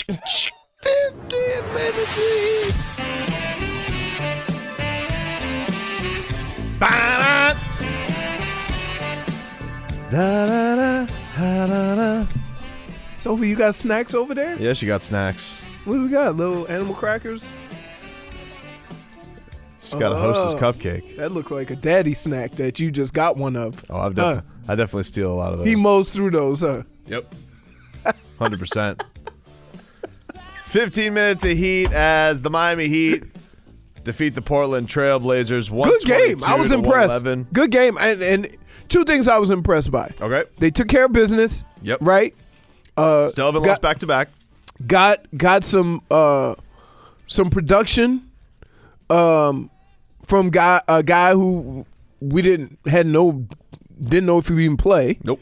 15-minute lead. Sophie, you got snacks over there? Yeah, she got snacks. What do we got? Little animal crackers? She's got a Hostess cupcake. That looked like a daddy snack that you just got one of. Oh, I definitely steal a lot of those. He mows through those, huh? Yep. 100%. 15 minutes of heat as the Miami Heat defeat the Portland Trailblazers. Good game. I was impressed. Good game. And two things I was impressed by. Okay. They took care of business. Yep. Right? Still haven't lost back-to-back. Got some production from a guy who we didn't know if he would even play. Nope.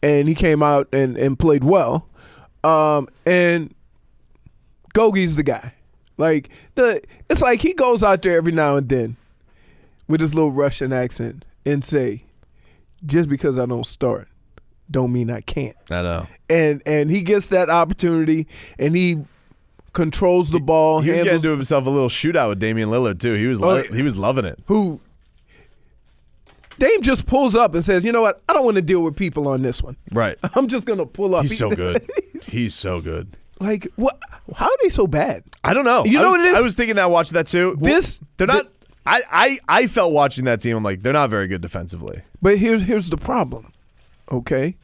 And he came out and played well. And Gogie's the guy. Like it's like he goes out there every now and then with his little Russian accent and say, just because I don't start don't mean I can't. I know. And he gets that opportunity and he controls the ball. He was getting to himself a little shootout with Damian Lillard too. He was loving it. Dame just pulls up and says, you know what? I don't want to deal with people on this one. Right. I'm just going to pull up. He's so good. He's so good. Like, what? How are they so bad? I don't know. You know what it is? I was thinking that watching that too. They're not. I felt watching that team. I'm like, they're not very good defensively. But here's the problem. Okay,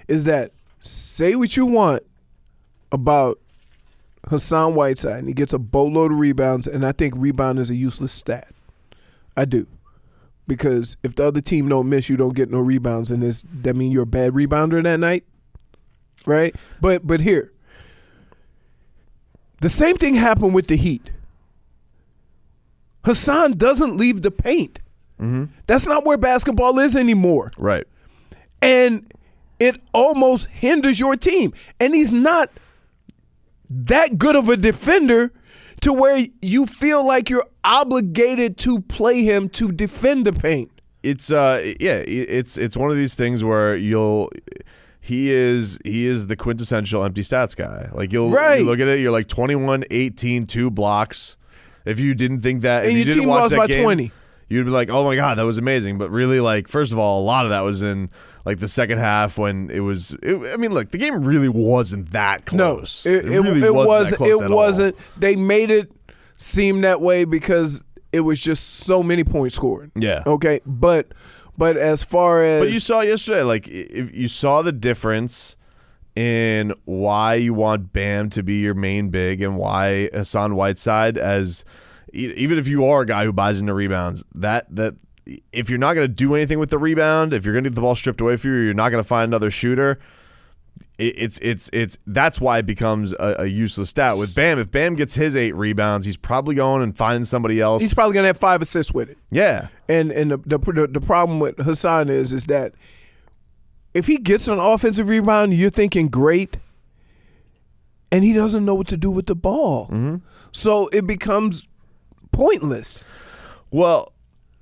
is that say what you want about Hassan Whiteside, and he gets a boatload of rebounds, and I think rebound is a useless stat. I do. Because if the other team don't miss, you don't get no rebounds, and that mean you're a bad rebounder that night, right? But here, the same thing happened with the Heat. Hassan doesn't leave the paint. Mm-hmm. That's not where basketball is anymore. Right. And it almost hinders your team. And he's not that good of a defender to where you feel like you're obligated to play him to defend the paint. It's it's one of these things where he is the quintessential empty stats guy. Like you look at it, you're like 21, 18, 2 blocks. If you didn't think that, and if you your didn't team watch lost that by game, 20. You'd be like, oh my God, that was amazing. But really, like, first of all, a lot of that was in like the second half when I mean, look, the game really wasn't that close. No, it wasn't. They made it seem that way because it was just so many points scored. Yeah. Okay. But as far as you saw yesterday, like if you saw the difference in why you want Bam to be your main big and why Hassan Whiteside, as even if you are a guy who buys into rebounds, that if you're not going to do anything with the rebound, if you're going to get the ball stripped away from you, you're not going to find another shooter. It's that's why it becomes a useless stat with Bam. If Bam gets his 8 rebounds, he's probably going and finding somebody else. He's probably going to have 5 assists with it. Yeah. And the problem with Hassan is that if he gets an offensive rebound, you're thinking great, and he doesn't know what to do with the ball. Mm-hmm. So it becomes pointless. Well,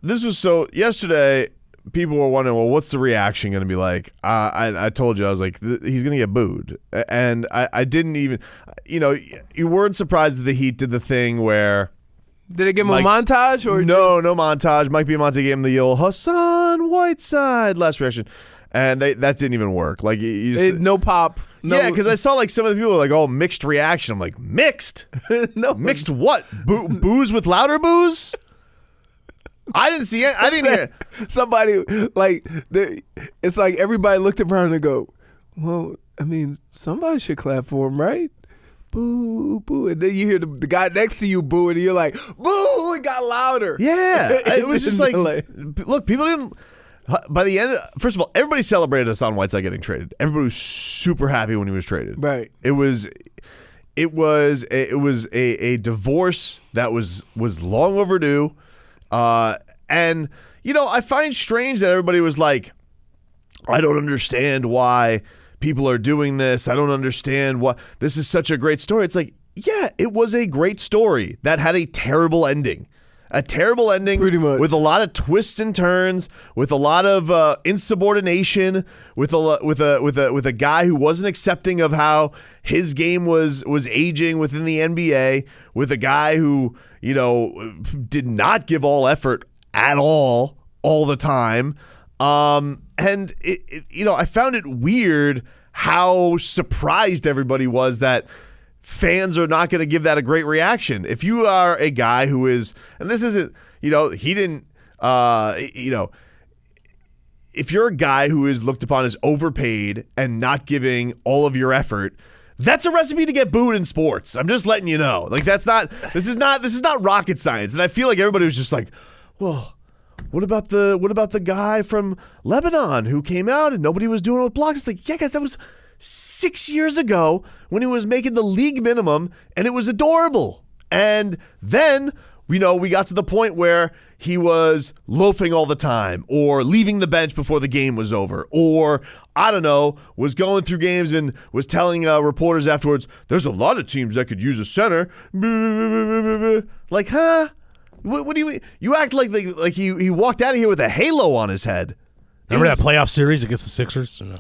yesterday people were wondering, well, what's the reaction going to be like? I told you, I was like, he's going to get booed. And I didn't even, you weren't surprised that the Heat did the thing where. Did they give him a montage? Or no montage. Mike Biamonte gave him the old Hassan Whiteside last reaction. And that didn't even work. Like no pop. No. Yeah, because I saw like some of the people were like, "Oh, mixed reaction." I'm like, "Mixed? No, mixed what? Booze with louder booze?" I didn't see it. I didn't hear somebody like. It's like everybody looked around and go, "Well, I mean, somebody should clap for him, right?" Boo, boo, and then you hear the guy next to you boo, and you're like, "Boo!" It got louder. Yeah, it was just like, look, people didn't. By the end, first of all, everybody celebrated Hassan Whiteside getting traded. Everybody was super happy when he was traded. Right. It was a divorce that was long overdue, and I find strange that everybody was like, I don't understand why people are doing this. I don't understand why this is such a great story. It's like, yeah, it was a great story that had a terrible ending. A terrible ending, Pretty much. with a lot of twists and turns, with a lot of insubordination, with a guy who wasn't accepting of how his game was aging within the NBA, with a guy who did not give all effort at all the time, and I found it weird how surprised everybody was that fans are not going to give that a great reaction. If you are a guy who is, and this isn't, he didn't, if you're a guy who is looked upon as overpaid and not giving all of your effort, that's a recipe to get booed in sports. I'm just letting you know. Like, this is not rocket science. And I feel like everybody was just like, well, what about the guy from Lebanon who came out and nobody was doing it with blocks? It's like, yeah, guys, that was 6 years ago when he was making the league minimum, and it was adorable. And then, we got to the point where he was loafing all the time, or leaving the bench before the game was over, or, I don't know, was going through games and was telling reporters afterwards, there's a lot of teams that could use a center. Like, huh? What do you act like he walked out of here with a halo on his head. Remember that playoff series against the Sixers? No.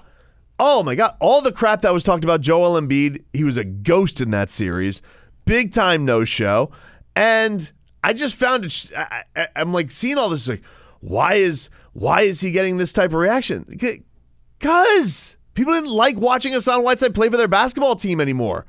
Oh, my God. All the crap that was talked about Joel Embiid, he was a ghost in that series. Big time no-show. And I just found it, I'm like seeing all this, like, why is he getting this type of reaction? Because people didn't like watching Hassan Whiteside play for their basketball team anymore.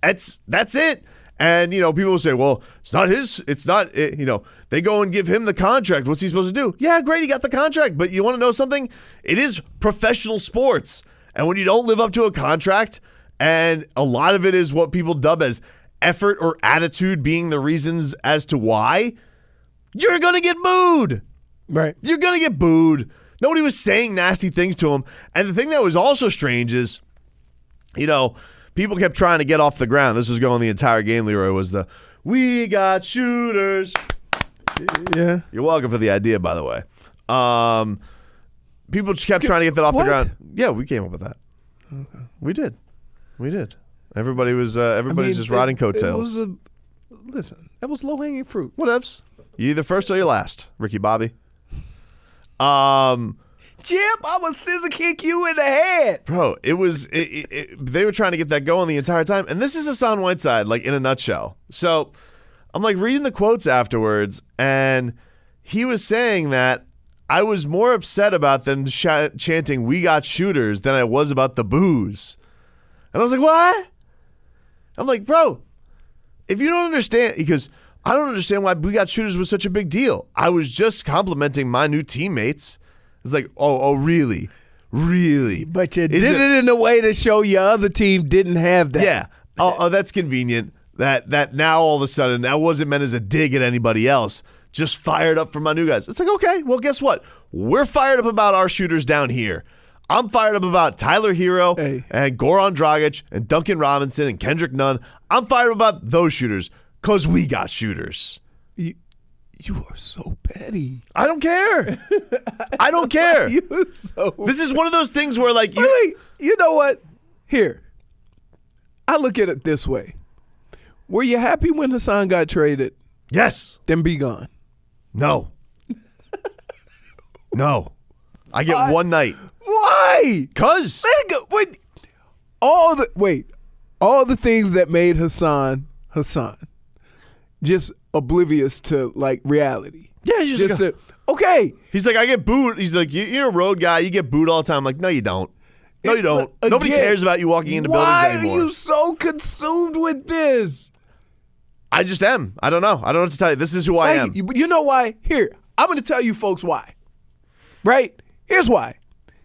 That's it. And, people will say, well, they go and give him the contract. What's he supposed to do? Yeah, great, he got the contract. But you want to know something? It is professional sports. And when you don't live up to a contract, and a lot of it is what people dub as effort or attitude being the reasons as to why, you're going to get booed. Right. You're going to get booed. Nobody was saying nasty things to him. And the thing that was also strange is, people kept trying to get off the ground. This was going the entire game, Leroy, was we got shooters. Yeah. You're welcome for the idea, by the way. People just kept trying to get that off the ground. Yeah, we came up with that. Okay. We did. Everybody was just riding coattails. Listen, that was low-hanging fruit. Whatevs. You either first or you last, Ricky Bobby. Chip, I was scissor kick you in the head. Bro, they were trying to get that going the entire time. And this is Hassan Whiteside, like, in a nutshell. So I'm like reading the quotes afterwards, and he was saying that I was more upset about them chanting, we got shooters, than I was about the boos. And I was like, what? I'm like, bro, if you don't understand, because I don't understand why we got shooters was such a big deal. I was just complimenting my new teammates. It's like, oh, really? Really? But you did it in a way to show your other team didn't have that. Yeah. Oh, that's convenient. That now all of a sudden, that wasn't meant as a dig at anybody else. Just fired up for my new guys. It's like, okay, well, guess what? We're fired up about our shooters down here. I'm fired up about Tyler Hero and Goran Dragic and Duncan Robinson and Kendrick Nunn. I'm fired up about those shooters because we got shooters. You are so petty. I don't care. I don't care. You're so This is one of those things where, like, you know what? Here, I look at it this way. Were you happy when Hassan got traded? Yes. Then be gone. No. No. I get one night. Why? Cause let it go. Wait. All the things that made Hassan, just oblivious to, like, reality. Yeah, he's just like, okay. He's like, I get booed. He's like, you're a road guy. You get booed all the time. I'm like, no, you don't. No, you don't. Again, nobody cares about you walking into buildings anymore. Why are you so consumed with this? I just am. I don't know. I don't know what to tell you. This is who I am. You know why? Here, I'm going to tell you folks why. Right? Here's why.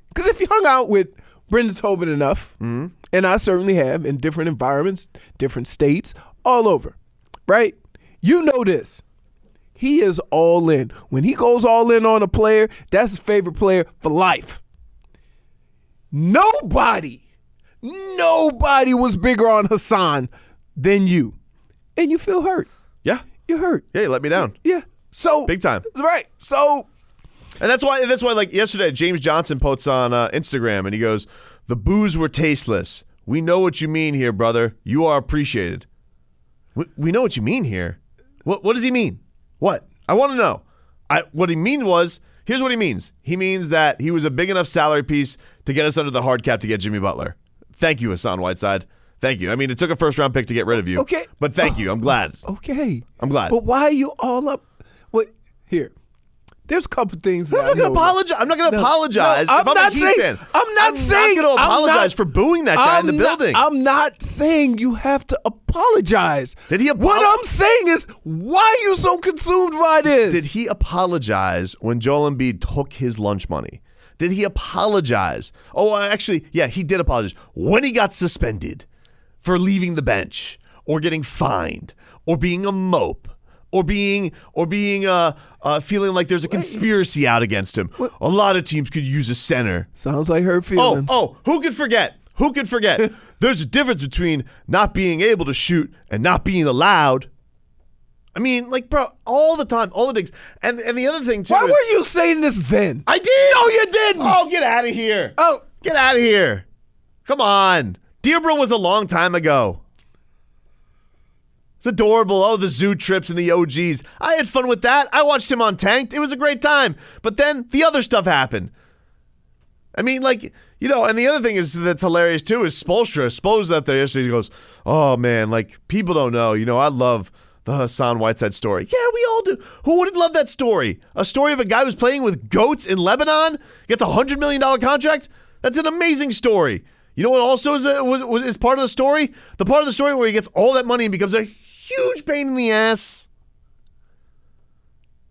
Because if you hung out with Brendan Tobin enough, and I certainly have in different environments, different states, all over, right? You know this. He is all in. When he goes all in on a player, that's his favorite player for life. Nobody was bigger on Hassan than you. And you feel hurt. Yeah. You're hurt. Yeah, you let me down. Yeah. So big time. Right. So and that's why like yesterday, James Johnson posts on Instagram and he goes, the boos were tasteless. We know what you mean here, brother. You are appreciated. We know what you mean here. What does he mean? What? I want to know. What he mean was, here's what he means. He means that he was a big enough salary piece to get us under the hard cap to get Jimmy Butler. Thank you, Hassan Whiteside. Thank you. I mean, it took a first-round pick to get rid of you. Okay. But thank you. I'm glad. Okay. I'm glad. But why are you all up? What? Here. There's a couple things that I'm not going to apologize. I'm not going to apologize. No, if I'm not a Heat saying. fan. I'm not saying. going to apologize for booing that guy in the building. I'm not saying you have to apologize. Did he? What I'm saying is, why are you so consumed by this? Did he apologize when Joel Embiid took his lunch money? Did he apologize? Oh, actually, yeah, he did apologize when he got suspended for leaving the bench or getting fined or being a mope. Or being feeling like there's a conspiracy out against him. What? A lot of teams could use a center. Sounds like hurt feelings. Oh, who could forget? Who could forget? There's a difference between not being able to shoot and not being allowed. I mean, like, bro, all the time, all the digs. And the other thing, too. Why were you saying this then? I did. No, you didn't. Oh, get out of here. Oh. Get out of here. Come on. Dearborn was a long time ago. It's adorable. Oh, the zoo trips and the OGs. I had fun with that. I watched him on Tanked. It was a great time. But then the other stuff happened. I mean, like, you know, and the other thing is that's hilarious, too, is Spoelstra. Spoelstra out there yesterday, he goes, oh, man, like, people don't know. You know, I love the Hassan Whiteside story. Yeah, we all do. Who wouldn't love that story? A story of a guy who's playing with goats in Lebanon, gets a $100 million contract? That's an amazing story. You know what also is part of the story? The part of the story where he gets all that money and becomes a huge pain in the ass.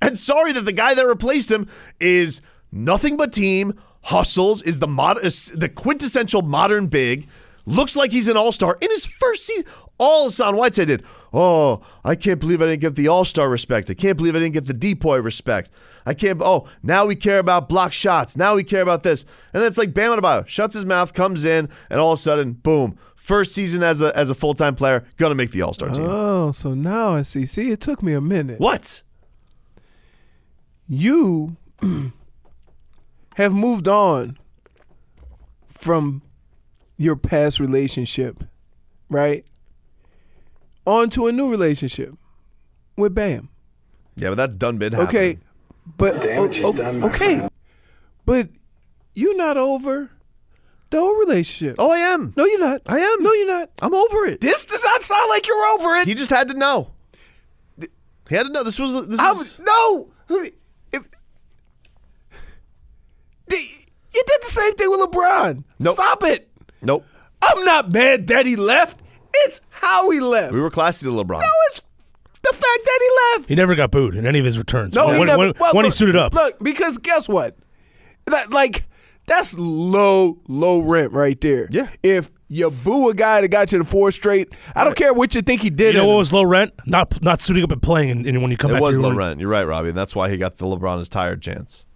And sorry that the guy that replaced him is nothing but team, hustles, is the quintessential modern big, looks like he's an all-star in his first season. All Hassan Whiteside did. Oh, I can't believe I didn't get the all-star respect. I can't believe I didn't get the depoy respect. Now we care about block shots. Now we care about this. And then it's like Bam Adebayo shuts his mouth, comes in, and all of a sudden, boom, first season as a full-time player, gonna make the all-star team. Oh, so now I see. See, it took me a minute. What? You have moved on from your past relationship, right? On to a new relationship with Bam. Yeah, but that's done been happening. Okay, but okay, but you're not over the whole relationship. Oh, I am. No, you're not. I am. No, you're not. I'm over it. This does not sound like you're over it. He just had to know. He had to know. This is no. You did the same thing with LeBron. Nope. Stop it. Nope. I'm not mad that he left. It's how he left. We were classy to LeBron. No, it's the fact that he left. He never got booed in any of his returns. No, when he suited up. Look, because guess what? That's low rent right there. Yeah. If you boo a guy that got you to 4 straight, I don't care what you think he did. You know what was low rent? Not suiting up and playing, and when you come back, it was to your low rent. You're right, Robbie. And that's why he got the LeBron is tired chance.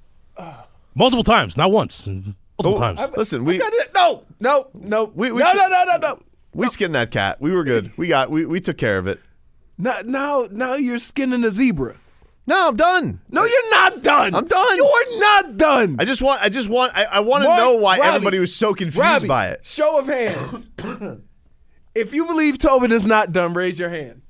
Multiple times, not once. Multiple times. Listen, No. We skinned that cat. We were good. We took care of it. Now you're skinning a zebra. No, I'm done. No, you're not done. I'm done. You're not done. I want to know why everybody was so confused by it. Show of hands. If you believe Tobin is not done, raise your hand.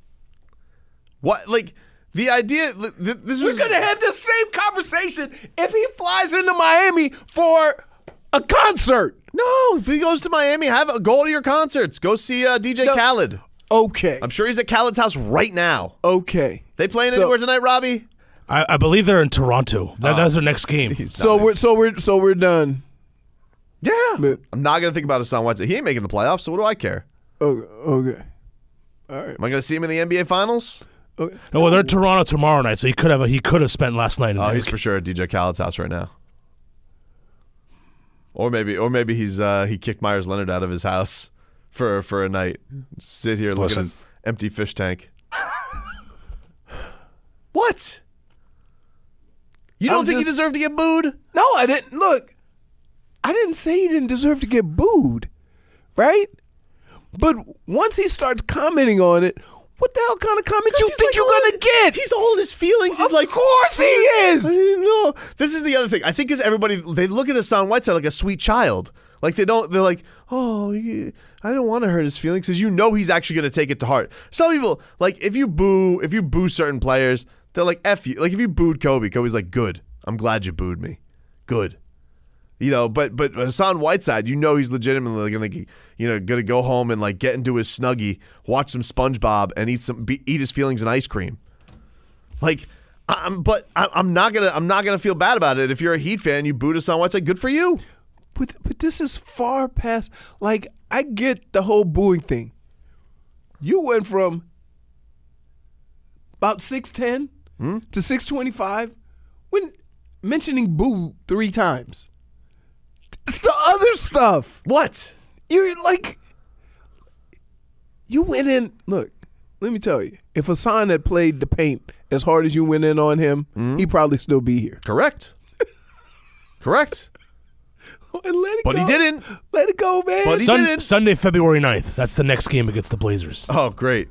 What? Like, the idea, this was... We're going to have the same conversation if he flies into Miami for a concert. No, if he goes to Miami, go to your concerts. Go see DJ Khaled. Okay. I'm sure he's at Khaled's house right now. Okay. They playing anywhere tonight, Robbie? I believe they're in Toronto. That's their next game. So we're done. Yeah. But, I'm not going to think about Hassan Whiteside. He ain't making the playoffs, so what do I care? Okay. All right. Am I going to see him in the NBA Finals? Okay. No, well, they're in Toronto tomorrow night, so he could have spent last night. He's for sure at DJ Khaled's house right now. Or maybe he kicked Myers Leonard out of his house for a night. Sit here looking at his empty fish tank. What? You don't think he deserved to get booed? No, I didn't. Look, I didn't say he didn't deserve to get booed, right? But once he starts commenting on it, what the hell kind of comment you think you're going to get? He's all in his feelings. He's like, of course he is. I didn't know. This is the other thing. I think because everybody, they look at Hassan Whiteside like a sweet child. Like they're like, oh, I don't want to hurt his feelings because you know he's actually going to take it to heart. Some people, like if you boo certain players, They're like, F you. Like, if you booed Kobe, Kobe's like, good. I'm glad you booed me. Good. But Hassan Whiteside, he's legitimately gonna go home and like get into his Snuggie, watch some SpongeBob, and eat his feelings in ice cream. Like, I'm not gonna feel bad about it if you're a Heat fan. You booed Hassan Whiteside. Good for you. But this is far past. Like, I get the whole booing thing. You went from about 6'10" to 6'25" when mentioning boo 3 times. It's the other stuff. What? You're like, you went in. Look, let me tell you. If Hassan had played the paint as hard as you went in on him, he'd probably still be here. Correct. Correct. Let it But go. he didn't. Let it go, man. But he didn't. Sunday, February 9th. That's the next game against the Blazers. Oh, great.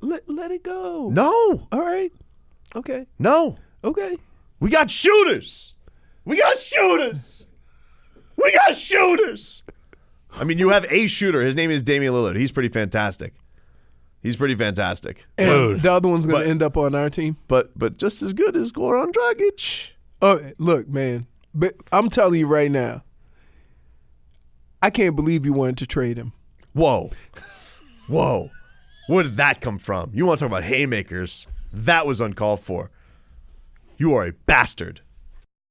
Let it go. No. All right. Okay. No. Okay. We got shooters. We got shooters. We got shooters. I mean, you have a shooter. His name is Damian Lillard. He's pretty fantastic. And Dude. the other one's going to end up on our team. But just as good as Goran Dragic. Oh, look, man. But I'm telling you right now, I can't believe you wanted to trade him. Whoa. Where did that come from? You want to talk about haymakers? That was uncalled for. You are a bastard.